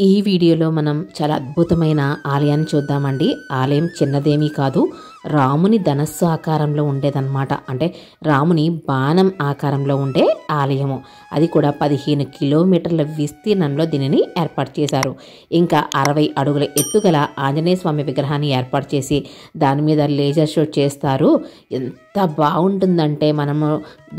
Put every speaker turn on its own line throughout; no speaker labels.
ఈ వీడియోలో మనం చాలా అద్భుతమైన ఆలయాన్ని చూద్దామండి. ఆలయం చిన్నదేమీ కాదు, రాముని ధనస్సు ఆకారంలో ఉండేదన్నమాట. అంటే రాముని బాణం ఆకారంలో ఉండే ఆలయము. అది కూడా 15 కిలోమీటర్ల విస్తీర్ణంలో దీనిని ఏర్పాటు చేశారు. ఇంకా 60 అడుగుల ఎత్తుగల ఆంజనేయ స్వామి విగ్రహాన్ని ఏర్పాటు చేసి దాని మీద లేజర్ షో చేస్తారు. ఎంత బాగుంటుందంటే మనము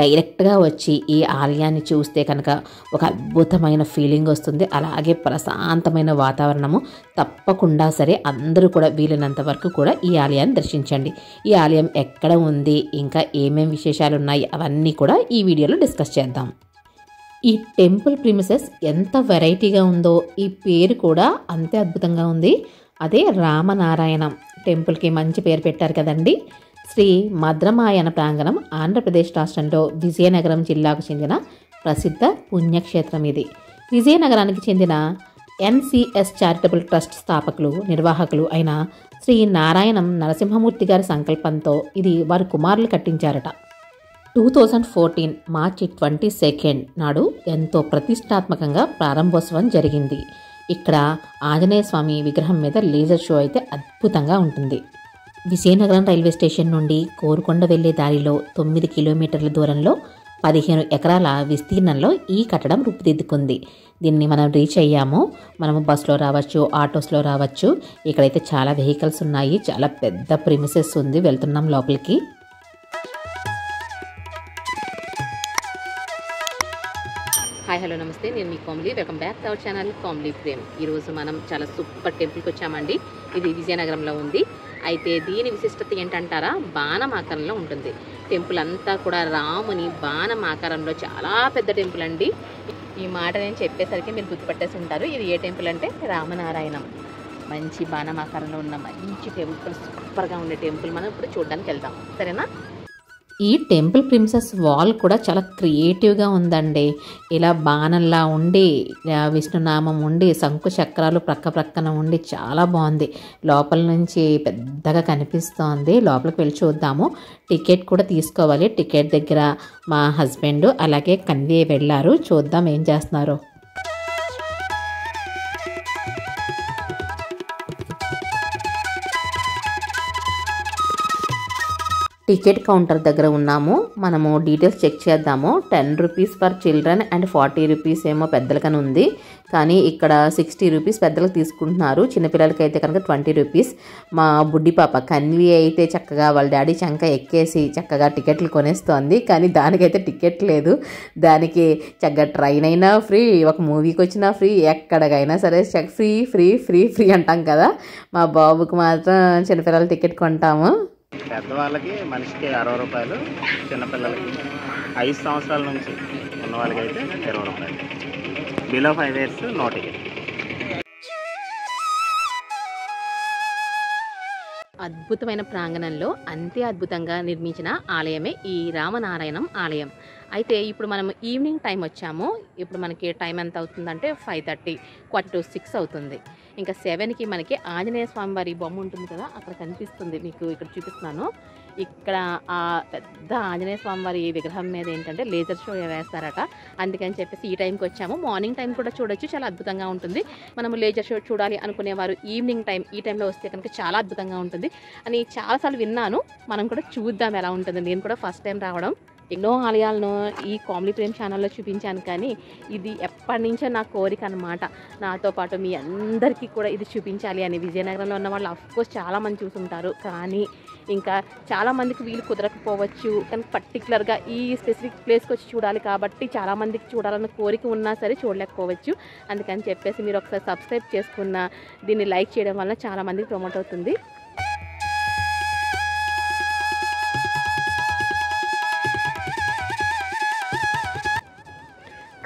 డైరెక్ట్గా వచ్చి ఈ ఆలయాన్ని చూస్తే కనుక ఒక అద్భుతమైన ఫీలింగ్ వస్తుంది. అలాగే ప్రశాంతమైన వాతావరణము. తప్పకుండా సరే అందరూ కూడా వీలైనంత వరకు కూడా ఈ ఆలయాన్ని దర్శించండి. ఈ ఆలయం ఎక్కడ ఉంది, ఇంకా ఏమేం విశేషాలు ఉన్నాయి, అవన్నీ కూడా ఈ వీడియోలో డిస్కస్ చేద్దాం. ఈ టెంపుల్ ప్రిమిసెస్ ఎంత వెరైటీగా ఉందో ఈ పేరు కూడా అంతే అద్భుతంగా ఉంది. అదే రామనారాయణం టెంపుల్కి మంచి పేరు పెట్టారు కదండి. శ్రీ మద్రమాయన ప్రాంగణం ఆంధ్రప్రదేశ్ రాష్ట్రంలో విజయనగరం జిల్లాకు చెందిన ప్రసిద్ధ పుణ్యక్షేత్రం ఇది. విజయనగరానికి చెందిన ఎన్సిఎస్ చారిటబుల్ ట్రస్ట్ స్థాపకులు, నిర్వాహకులు అయిన శ్రీ నారాయణం నరసింహమూర్తి గారి సంకల్పంతో ఇది వారి కుమారులు కట్టించారట. 2014 మార్చి 22 నాడు ఎంతో ప్రతిష్టాత్మకంగా ప్రారంభోత్సవం జరిగింది. ఇక్కడ ఆంజనేయ స్వామి విగ్రహం మీద లేజర్ షో అయితే అద్భుతంగా ఉంటుంది. విజయనగరం రైల్వే స్టేషన్ నుండి కోరుకొండ వెళ్లే దారిలో 9 కిలోమీటర్ల దూరంలో 15 ఎకరాల విస్తీర్ణంలో ఈ కట్టడం రూపుదిద్దుకుంది. దీన్ని మనం రీచ్ అయ్యాము. మనము బస్సులో రావచ్చు, ఆటోస్లో రావచ్చు. ఇక్కడైతే చాలా వెహికల్స్ ఉన్నాయి. చాలా పెద్ద ప్రిమిసెస్ ఉంది. వెళ్తున్నాం లోపలికి. హాయ్, హలో, నమస్తే. నేను మీ Komli. Welcome back to our channel Komli Prem. ఈరోజు మనం చాలా సూపర్ టెంపుల్కి వచ్చామండి. ఇది విజయనగరంలో ఉంది. అయితే దీని విశిష్టత ఏంటంటారా, బాణం ఆకారంలో ఉంటుంది. టెంపుల్ అంతా కూడా రాముని బాణం ఆకారంలో చాలా పెద్ద టెంపుల్ అండి. ఈ మాట నేను చెప్పేసరికి మీరు గుర్తుపట్టేసి ఉంటారు. ఇది ఏ టెంపుల్ అంటే రామనారాయణం. మంచి బాణం ఆకారంలో ఉన్న మంచి టెంపుల్, సూపర్గా ఉండే టెంపుల్ మనం ఇప్పుడు చూడడానికి వెళ్దాం, సరేనా? ఈ టెంపుల్ ప్రిమిసెస్ వాల్ కూడా చాలా క్రియేటివ్గా ఉందండి. ఇలా బాణంలా ఉండి, విష్ణునామం ఉండి, శంకు చక్రాలు ప్రక్కన ఉండి చాలా బాగుంది. లోపల నుంచి పెద్దగా కనిపిస్తోంది. లోపలికి వెళ్ళి చూద్దాము. టికెట్ కూడా తీసుకోవాలి. టికెట్ దగ్గర మా హస్బెండ్ అలాగే కన్వే వెళ్ళారు. చూద్దాం ఏం చేస్తున్నారు. టికెట్ కౌంటర్ దగ్గర ఉన్నాము. మనము డీటెయిల్స్ చెక్ చేద్దాము. 10 rupees for children and 40 rupees ఏమో పెద్దలకని ఉంది. కానీ ఇక్కడ 60 రూపీస్ పెద్దలకు తీసుకుంటున్నారు. చిన్నపిల్లలకి అయితే కనుక 20 రూపీస్. మా బుడ్డి పాప కన్వి అయితే చక్కగా వాళ్ళ డాడీ చంక ఎక్కేసి చక్కగా టికెట్లు కొనేస్తోంది. కానీ దానికైతే టికెట్ లేదు. దానికి చక్కగా ట్రైన్ అయినా ఫ్రీ, ఒక మూవీకి వచ్చినా ఫ్రీ, ఎక్కడికైనా సరే ఫ్రీ ఫ్రీ ఫ్రీ ఫ్రీ అంటాం కదా. మా బాబుకి మాత్రం చిన్నపిల్లల టికెట్ కొంటాము.
పెద్దవాళ్ళకి మనిషికి 60 రూపాయలు, చిన్నపిల్లలకి 5 సంవత్సరాల నుంచి ఉన్న వాళ్ళకి అయితే 20 రూపాయలు, బిలో 5 ఇయర్స్ నో టికెట్.
అద్భుతమైన ప్రాంగణంలో అంతే అద్భుతంగా నిర్మించిన ఆలయమే ఈ రామనారాయణం ఆలయం. అయితే ఇప్పుడు మనం ఈవినింగ్ టైం వచ్చాము. ఇప్పుడు మనకి టైం ఎంత అవుతుందంటే 5:30, 5:45 అవుతుంది. ఇంకా 7కి మనకి ఆంజనేయ స్వామి వారి బొమ్మ ఉంటుంది కదా, అక్కడ కనిపిస్తుంది. మీకు ఇక్కడ చూపిస్తున్నాను. ఇక్కడ ఆ పెద్ద ఆంజనేయ స్వామి వారి విగ్రహం మీద ఏంటంటే లేజర్ షో వేస్తారట. అందుకని చెప్పేసి ఈ టైంకి వచ్చాము. మార్నింగ్ టైం కూడా చూడొచ్చు, చాలా అద్భుతంగా ఉంటుంది. మనము లేజర్ షో చూడాలి అనుకునేవారు ఈవినింగ్ టైం ఈ టైంలో వస్తే కనుక చాలా అద్భుతంగా ఉంటుంది అని చాలాసార్లు విన్నాను. మనం కూడా చూద్దాం ఎలా ఉంటుంది. నేను కూడా ఫస్ట్ టైం రావడం. ఎన్నో ఆలయాలను ఈ కోమ్లీ ప్రేమ్ ఛానల్లో చూపించాను, కానీ ఇది ఎప్పటి నుంచో నా కోరిక అనమాట. నాతో పాటు మీ అందరికీ కూడా ఇది చూపించాలి అని. విజయనగరంలో ఉన్న వాళ్ళు అఫ్కోర్స్ చాలామంది చూసుంటారు, కానీ ఇంకా చాలామందికి వీలు కుదరకపోవచ్చు. కానీ పర్టికులర్గా ఈ స్పెసిఫిక్ ప్లేస్కి వచ్చి చూడాలి కాబట్టి చాలామందికి చూడాలన్న కోరిక ఉన్నా సరే చూడలేకపోవచ్చు. అందుకని చెప్పేసి మీరు ఒకసారి సబ్స్క్రైబ్ చేసుకున్న, దీన్ని లైక్ చేయడం వల్ల చాలామందికి ప్రమోట్ అవుతుంది.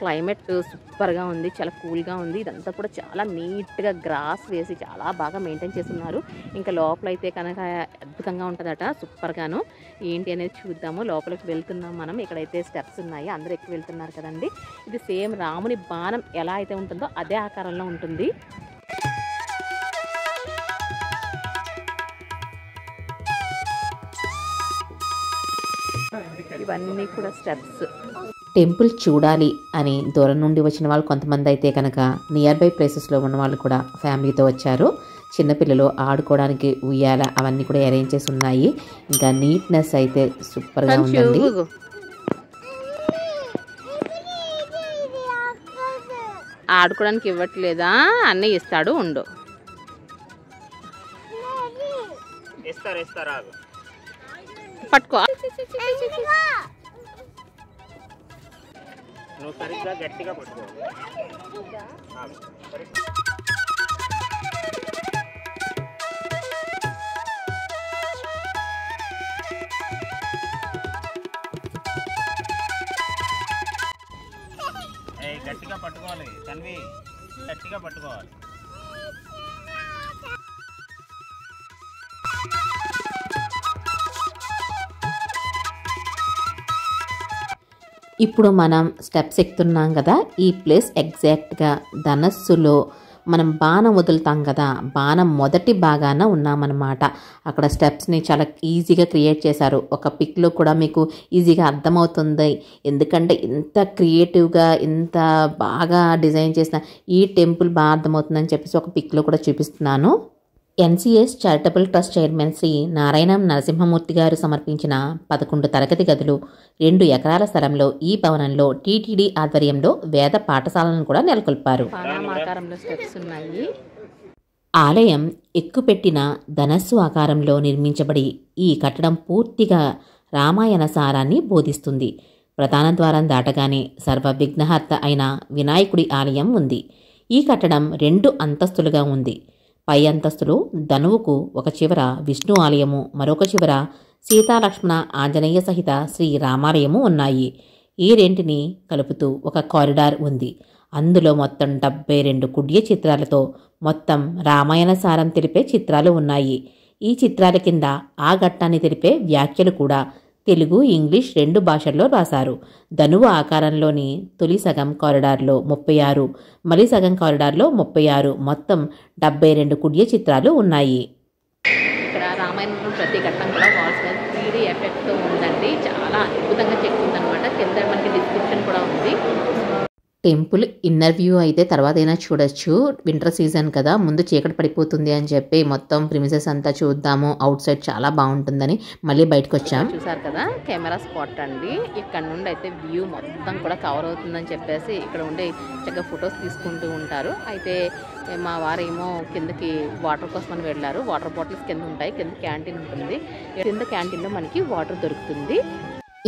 క్లైమేట్ సూపర్గా ఉంది, చాలా కూల్గా ఉంది. ఇదంతా కూడా చాలా నీట్గా గ్రాస్ వేసి చాలా బాగా మెయింటైన్ చేస్తున్నారు. ఇంకా లోపలైతే కనుక అద్భుతంగా ఉంటుందట, సూపర్గాను. ఏంటి అనేది చూద్దాము. లోపలికి వెళ్తున్నాం మనం. ఇక్కడైతే స్టెప్స్ ఉన్నాయి, అందరూ ఎక్కువ వెళ్తున్నారు కదండి. ఇది సేమ్ రాముని బాణం ఎలా అయితే ఉంటుందో అదే ఆకారంలో ఉంటుంది. ఇవన్నీ కూడా స్టెప్స్. టెంపుల్ చూడాలి అని దూరం నుండి వచ్చిన వాళ్ళు కొంతమంది అయితే కనుక నియర్ బై ప్లేసెస్లో ఉన్న వాళ్ళు కూడా ఫ్యామిలీతో వచ్చారు. చిన్నపిల్లలు ఆడుకోవడానికి ఉయ్యాల అవన్నీ కూడా అరేంజ్ చేసి ఉన్నాయి. ఇంకా నీట్నెస్ అయితే సూపర్గా ఉందండి.
ఆడుకోవడానికి ఇవ్వట్లేదా? అన్నయ్య ఇస్తాడు, ఉండు. పట్టుకో.
నువ్వు సరిగ్గా గట్టిగా పట్టుకో. గట్టిగా పట్టుకోవాలి తన్వి, గట్టిగా పట్టుకోవాలి.
ఇప్పుడు మనం స్టెప్స్ ఎక్కుతున్నాం కదా, ఈ ప్లేస్ ఎగ్జాక్ట్గా ధనస్సులో మనం బాణం వదులుతాం కదా, బాణం మొదటి భాగాన ఉన్నామన్నమాట. అక్కడ స్టెప్స్ని చాలా ఈజీగా క్రియేట్ చేశారు. ఒక పిక్లో కూడా మీకు ఈజీగా అర్థమవుతుంది, ఎందుకంటే ఇంత క్రియేటివ్గా ఇంత బాగా డిజైన్ చేసిన ఈ టెంపుల్ బాగా అర్థమవుతుందని చెప్పేసి ఒక పిక్లో కూడా చూపిస్తున్నాను. NCS charitable trust chairman Shri Narayanam Narasimhamurthy గారు సమర్పించిన 11 తరగతి గదులు, 2 ఎకరాల స్థలంలో ఈ భవనంలో టీటీడీ ఆధ్వర్యంలో వేద పాఠశాలను కూడా నెలకొల్పారు. ఆలయం ఎక్కుపెట్టిన ధనస్సు ఆకారంలో నిర్మించబడి ఈ కట్టడం పూర్తిగా రామాయణ సారాన్ని బోధిస్తుంది. ప్రధాన ద్వారం దాటగానే సర్వ విఘ్నహర్త అయిన వినాయకుడి ఆలయం ఉంది. ఈ కట్టడం 2 అంతస్తులుగా ఉంది. పై అంతస్తులో ధనువుకు ఒక చివర విష్ణు ఆలయము, మరొక చివర సీతాలక్ష్మణ ఆంజనేయ సహిత శ్రీ రామాలయము ఉన్నాయి. ఈ రెంటిని కలుపుతూ ఒక కారిడార్ ఉంది. అందులో మొత్తం 72 కుడ్య చిత్రాలతో మొత్తం రామాయణ సారం తెలిపే చిత్రాలు ఉన్నాయి. ఈ చిత్రాల కింద ఆ ఘట్టాన్ని తెలిపే వ్యాఖ్యలు కూడా తెలుగు, ఇంగ్లీష్ 2 భాషల్లో రాశారు. ధనువు ఆకారంలోని తొలి సగం కారిడార్లో 36, మలి సగం కారిడార్లో 36, మొత్తం 72 కుడ్య చిత్రాలు ఉన్నాయి.
ఇక్కడ రామాయణంలో ప్రతి ఘట్టం కూడా వాల్స్ మీద 3D ఎఫెక్ట్తో ఉందండి. చాలా అద్భుతంగా చెక్కుందనమాట. కింద మనకి డిస్క్రిప్షన్ కూడా ఉంది.
టెంపుల్ ఇన్నర్ వ్యూ అయితే తర్వాత అయినా చూడొచ్చు. వింటర్ సీజన్ కదా, ముందు చీకటి పడిపోతుంది అని చెప్పి మొత్తం ప్రిమిసెస్ అంతా చూద్దాము, అవుట్ సైడ్ చాలా బాగుంటుందని మళ్ళీ బయటకు వచ్చాం.
చూసారు కదా కెమెరా స్పాట్ అండి. ఇక్కడ నుండి అయితే వ్యూ మొత్తం కూడా కవర్ అవుతుందని చెప్పేసి ఇక్కడ ఉండి చక్కగా ఫొటోస్ తీసుకుంటూ ఉంటారు. అయితే మా వారేమో కిందకి వాటర్ కోసమని వెళ్ళారు. వాటర్ బాటిల్స్ కింద ఉంటాయి, కింద క్యాంటీన్ ఉంటుంది. కింద క్యాంటీన్లో మనకి వాటర్ దొరుకుతుంది.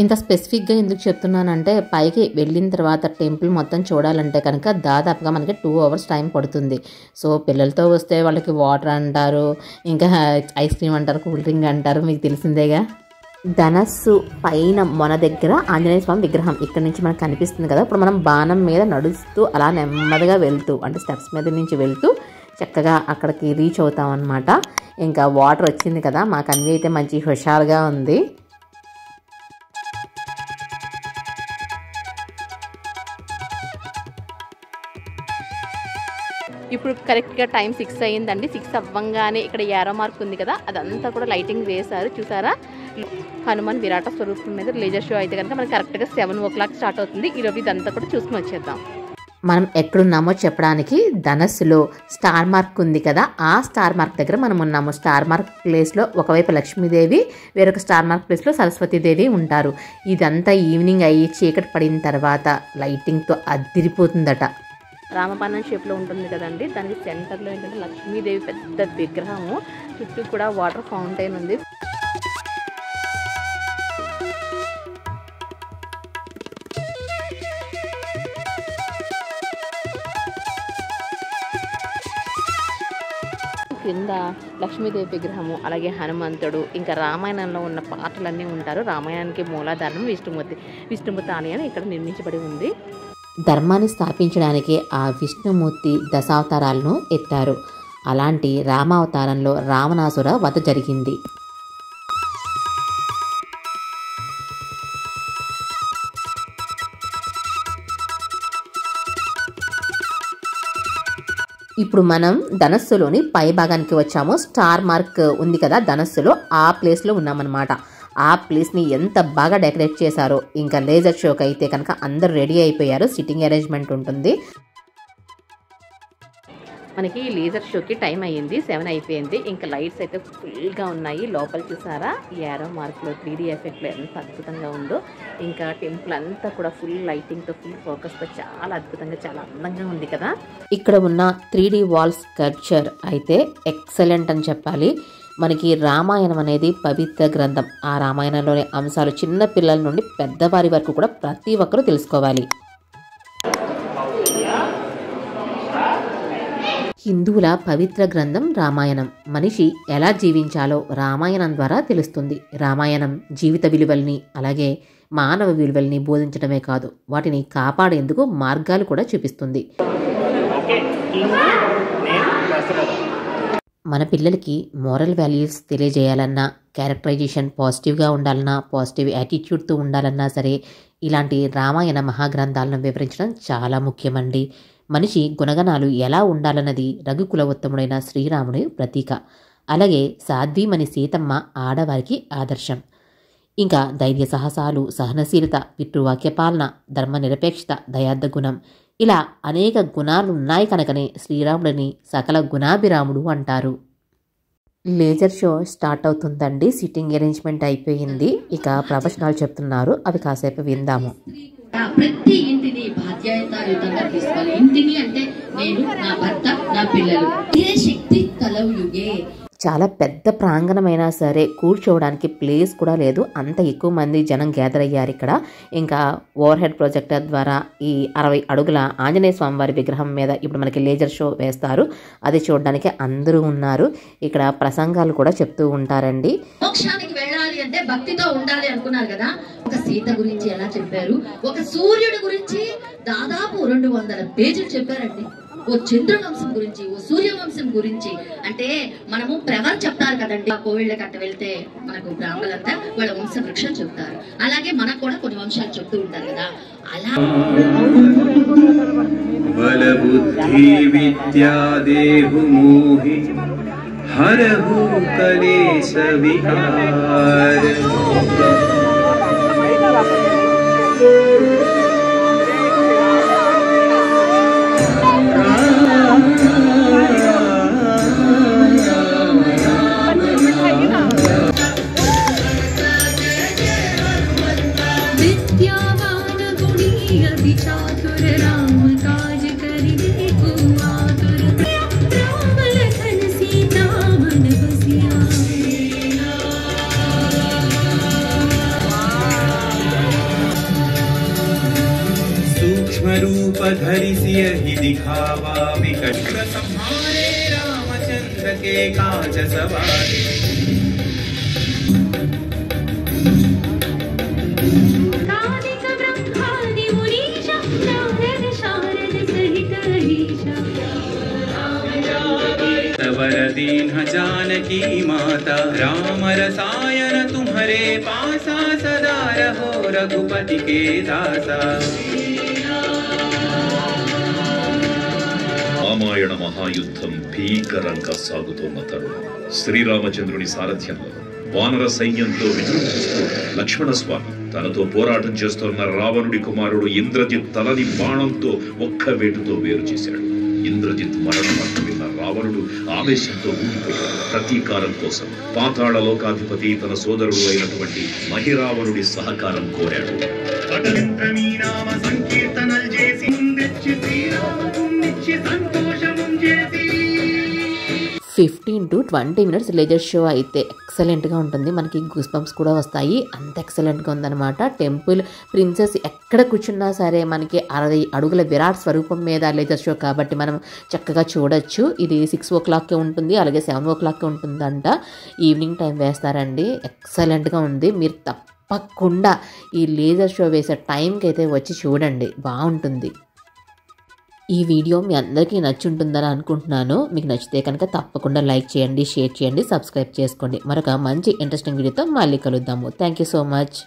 ఇంత స్పెసిఫిక్గా ఎందుకు చెప్తున్నానంటే, పైకి వెళ్ళిన తర్వాత టెంపుల్ మొత్తం చూడాలంటే కనుక దాదాపుగా మనకి 2 అవర్స్ టైం పడుతుంది. సో పిల్లలతో వస్తే వాళ్ళకి వాటర్ అంటారు, ఇంకా ఐస్ క్రీమ్ అంటారు, కూల్ డ్రింక్ అంటారు, మీకు తెలిసిందేగా. ధనస్సు పైన మొన దగ్గర ఆంజనేయ స్వామి విగ్రహం ఇక్కడ నుంచి మనకు కనిపిస్తుంది కదా. ఇప్పుడు మనం బాణం మీద నడుస్తూ అలా నెమ్మదిగా వెళ్తూ, అంటే స్టెప్స్ మీద నుంచి వెళ్తూ చక్కగా అక్కడికి రీచ్ అవుతాం అన్నమాట. ఇంకా వాటర్ వచ్చింది కదా, మాకు అన్నీ అయితే మంచి హుషారుగా ఉంది.
ఇప్పుడు కరెక్ట్గా టైం 6 అయ్యిందండి. 6 అవ్వంగానే ఇక్కడ యారో మార్క్ ఉంది కదా, అదంతా కూడా లైటింగ్ వేశారు. చూసారా, హనుమాన్ విరాట స్వరూపం మీద లేజర్ షో అయితే కనుక మనకి కరెక్ట్గా 7 o'clock స్టార్ట్ అవుతుంది. ఈరోజు ఇదంతా కూడా చూసుకుని వచ్చేద్దాం.
మనం ఎక్కడున్నామో చెప్పడానికి ధనస్సులో స్టార్ మార్క్ ఉంది కదా, ఆ స్టార్ మార్క్ దగ్గర మనం ఉన్నాము. స్టార్ మార్క్ ప్లేస్లో ఒకవైపు లక్ష్మీదేవి, వేరొక స్టార్ మార్క్ ప్లేస్లో సరస్వతీదేవి ఉంటారు. ఇదంతా ఈవినింగ్ అయ్యి చీకటి పడిన తర్వాత లైటింగ్తో అదిరిపోతుందట.
రామపానం షేప్లో ఉంటుంది కదండి, దానికి సెంటర్లో ఏంటంటే లక్ష్మీదేవి పెద్ద విగ్రహము, చుట్టూ కూడా వాటర్ ఫౌంటైన్ ఉంది. కింద లక్ష్మీదేవి విగ్రహము, అలాగే హనుమంతుడు, ఇంకా రామాయణంలో ఉన్న పాటలన్నీ ఉంటారు. రామాయణానికి మూలాధారం విష్ణుమూర్తి ఆలయం ఇక్కడ నిర్మించబడి ఉంది.
ధర్మాన్ని స్థాపించడానికి ఆ విష్ణుమూర్తి దశావతారాలను ఎత్తారు. అలాంటి రామావతారంలో రావణాసుర వధ జరిగింది. ఇప్పుడు మనం ధనస్సులోని పై భాగానికి వచ్చాము. స్టార్ మార్క్ ఉంది కదా ధనస్సులో, ఆ ప్లేస్లో ఉన్నామన్నమాట. ఆ ప్లేస్ని ఎంత బాగా డెకరేట్ చేశారో. ఇంకా లేజర్ షోకి అయితే కనుక అందరూ రెడీ అయిపోయారు. సిట్టింగ్ అరేంజ్మెంట్ ఉంటుంది.
మనకి లేజర్ షోకి టైం అయ్యింది, 7 అయిపోయింది. ఇంకా లైట్స్ అయితే ఫుల్గా ఉన్నాయి. లోపల చూసారా ఈ యారో మార్క్లో 3D ఎఫెక్ట్లో ఎంత అద్భుతంగా ఉందో. ఇంకా టెంపుల్ అంతా కూడా ఫుల్ లైటింగ్తో, ఫుల్ ఫోకస్తో చాలా అద్భుతంగా, చాలా అందంగా ఉంది కదా.
ఇక్కడ ఉన్న 3D వాల్ స్కల్ప్చర్ అయితే ఎక్సలెంట్ అని చెప్పాలి. మనకి రామాయణం అనేది పవిత్ర గ్రంథం. ఆ రామాయణంలోని అంశాలు చిన్న పిల్లల నుండి పెద్దవారి వరకు కూడా ప్రతి ఒక్కరూ తెలుసుకోవాలి. హిందువుల పవిత్ర గ్రంథం రామాయణం. మనిషి ఎలా జీవించాలో రామాయణం ద్వారా తెలుస్తుంది. రామాయణం జీవిత విలువల్ని అలాగే మానవ విలువల్ని బోధించడమే కాదు, వాటిని కాపాడేందుకు మార్గాలు కూడా చూపిస్తుంది. మన పిల్లలకి మోరల్ వాల్యూస్ తెలియజేయాలన్నా, క్యారెక్టరైజేషన్ పాజిటివ్గా ఉండాలన్నా, పాజిటివ్ యాటిట్యూడ్తో ఉండాలన్నా సరే ఇలాంటి రామాయణ మహాగ్రంథాలను వివరించడం చాలా ముఖ్యమండి. మనిషి గుణగణాలు ఎలా ఉండాలన్నది రఘుకుల ఉత్తముడైన శ్రీరాముడి ప్రతీక. అలాగే సాధ్వీమణి సీతమ్మ ఆడవారికి ఆదర్శం. ఇంకా ధైర్య సాహసాలు, సహనశీలత, పితృవాక్యపాలన, ధర్మ నిరపేక్షత, దయార్థ గుణం, ఇలా అనేక గుణాలు ఉన్నాయి కనుకనే శ్రీరాముడిని సకల గుణాభిరాముడు అంటారు. లేజర్ షో స్టార్ట్ అవుతుందండి. సిట్టింగ్ అరేంజ్మెంట్ అయిపోయింది. ఇక ప్రవచనాలు చెప్తున్నారు, అవి కాసేపు విందాము.
ప్రతి ఇంటిని బాధ్యతాయుతంగా తీసుకోవాలి. ఇంటిని అంటే నేను, నా భర్త, నా పిల్లలు. ఇదే శక్తి కలవుయుగే.
చాలా పెద్ద ప్రాంగణమైనా సరే కూర్చోవడానికి ప్లేస్ కూడా లేదు. అంత ఎక్కువ మంది జనం గ్యాదర్ అయ్యారు ఇక్కడ. ఇంకా ఓవర్ హెడ్ ప్రొజెక్టర్ ద్వారా ఈ 60 అడుగుల ఆంజనేయ స్వామివారి విగ్రహం మీద ఇప్పుడు మనకి లేజర్ షో వేస్తారు. అది చూడడానికి అందరూ ఉన్నారు. ఇక్కడ ప్రసంగాలు కూడా చెప్తూ ఉంటారండి.
మోక్షానికి వెళ్ళాలి అంటే భక్తితో ఉండాలి అనుకున్నారు కదా. ఒక సీత గురించి ఎలా చెప్పారు, ఒక సూర్యుడి గురించి దాదాపు 200 పేజీలు చెప్పారండి. ఓ చంద్రవంశం గురించి, ఓ సూర్యవంశం గురించి. అంటే మనము ప్రవర్ చెప్తారు కదండి, కోవిళ్ళ కట్ట వెళ్తే మనకు బ్రాహ్మణులంతా వాళ్ళ వంశ వృక్షం చెప్తారు. అలాగే మనకు కూడా కొన్ని వంశాలు చెప్తూ ఉంటారు కదా. అలా
బల బుద్ధి విద్యా దేహు మోహి హరహు కలేశ విహార. रूप धरि ही दिखावा विकट संहारे रामचंद्र के काज सवारे. वर दीन जानकी माता राम रसायन तुम्हारे पासा सदा रहो रघुपति के दासा.
రామాయణ మహాయుద్ధం భీకరంగా సాగుతున్న తరుణం శ్రీరామచంద్రుని సారథ్యంలో వానర సైన్యంతో విజృంభిస్తూ లక్ష్మణస్వామి తనతో పోరాటం చేస్తున్న రావణుడి కుమారుడు ఇంద్రజిత్ తలని బాణంతో ఒక్క వేటుతో వేరు చేశాడు. ఇంద్రజిత్ మరణం విన్న రావణుడు ఆవేశంతో ఊగిపోయాడు. ప్రతీకారం కోసం పాతాళ లోకాధిపతి తన సోదరుడు అయినటువంటి మహిరావణుడి సహకారం కోరాడు.
15 to 20 minutes లేజర్ షో అయితే ఎక్సలెంట్గా ఉంటుంది. మనకి గూస్ బంప్స్ కూడా వస్తాయి. అంత ఎక్సలెంట్గా ఉందన్నమాట. టెంపుల్ ప్రిన్సెస్ ఎక్కడ కూర్చున్నా సరే మనకి 60 అడుగుల విరాట్ స్వరూపం మీద లేజర్ షో కాబట్టి మనం చక్కగా చూడొచ్చు. ఇది 6 o'clock ఉంటుంది, అలాగే 7 o'clock ఉంటుందంట. ఈవినింగ్ టైం వేస్తారండి. ఎక్సలెంట్గా ఉంది. మీరు తప్పకుండా ఈ లేజర్ షో వేసే టైంకి అయితే వచ్చి చూడండి, బాగుంటుంది. ఈ వీడియో మీ అందరికీ నచ్చుంటుందని అనుకుంటున్నాను. మీకు నచ్చితే కనుక తప్పకుండా లైక్ చేయండి, షేర్ చేయండి, సబ్స్క్రైబ్ చేసుకోండి. మరొక మంచి ఇంట్రెస్టింగ్ వీడియోతో మళ్ళీ కలుద్దాము. Thank you so much.